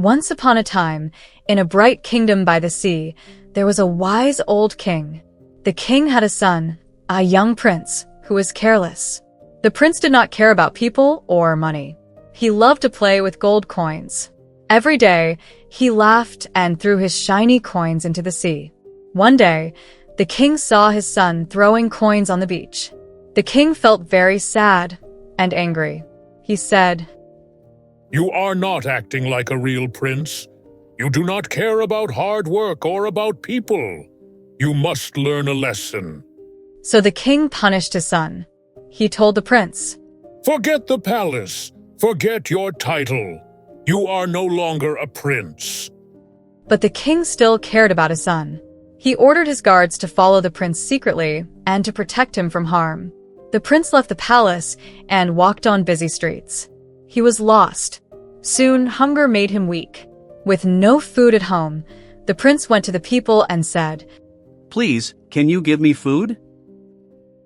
Once upon a time, in a bright kingdom by the sea, there was a wise old king. The king had a son, a young prince, who was careless. The prince did not care about people or money. He loved to play with gold coins. Every day, he laughed and threw his shiny coins into the sea. One day, the king saw his son throwing coins on the beach. The king felt very sad and angry. He said, "You are not acting like a real prince. You do not care about hard work or about people. You must learn a lesson." So the king punished his son. He told the prince, "Forget the palace. Forget your title. You are no longer a prince." But the king still cared about his son. He ordered his guards to follow the prince secretly and to protect him from harm. The prince left the palace and walked on busy streets. He was lost. Soon, hunger made him weak. With no food at home, the prince went to the people and said, "Please, can you give me food?"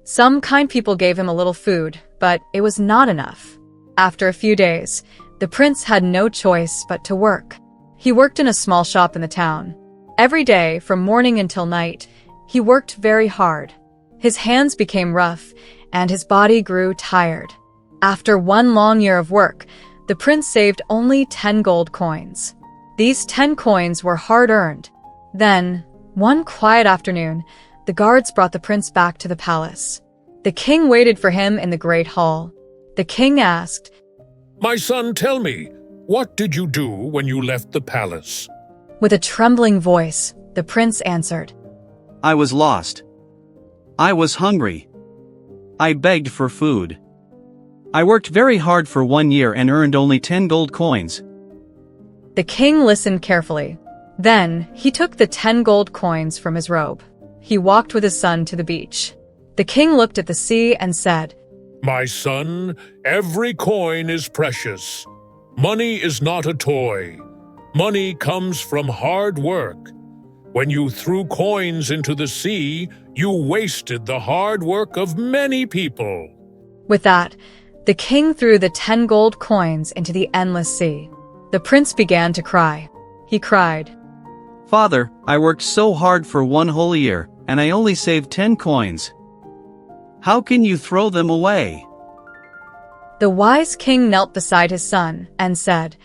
Some kind people gave him a little food, but it was not enough. After a few days, the prince had no choice but to work. He worked in a small shop in the town. Every day, from morning until night, he worked very hard. His hands became rough, and his body grew tired. After one long year of work, the prince saved only 10 gold coins. These 10 coins were hard-earned. Then, one quiet afternoon, the guards brought the prince back to the palace. The king waited for him in the great hall. The king asked, "My son, tell me, what did you do when you left the palace?" With a trembling voice, the prince answered, "I was lost. I was hungry. I begged for food. I worked very hard for 1 year and earned only 10 gold coins." The king listened carefully. Then, he took the 10 gold coins from his robe. He walked with his son to the beach. The king looked at the sea and said, "My son, every coin is precious. Money is not a toy. Money comes from hard work. When you threw coins into the sea, you wasted the hard work of many people." With that, the king threw the 10 gold coins into the endless sea. The prince began to cry. He cried, "Father, I worked so hard for 1 whole year, and I only saved 10 coins. How can you throw them away?" The wise king knelt beside his son and said,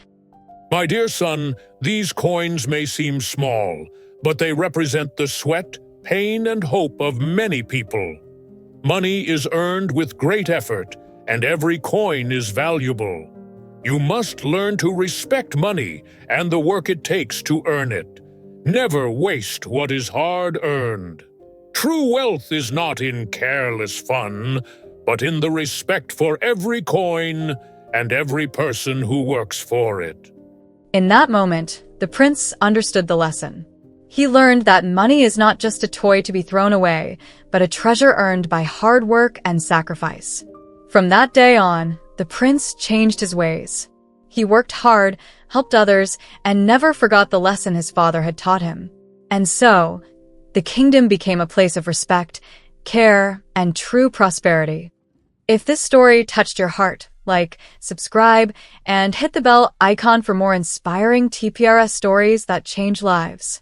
"My dear son, these coins may seem small, but they represent the sweat, pain, and hope of many people. Money is earned with great effort, and every coin is valuable. You must learn to respect money and the work it takes to earn it. Never waste what is hard-earned. True wealth is not in careless fun, but in the respect for every coin and every person who works for it." In that moment, the prince understood the lesson. He learned that money is not just a toy to be thrown away, but a treasure earned by hard work and sacrifice. From that day on, the prince changed his ways. He worked hard, helped others, and never forgot the lesson his father had taught him. And so, the kingdom became a place of respect, care, and true prosperity. If this story touched your heart, like, subscribe, and hit the bell icon for more inspiring TPRS stories that change lives.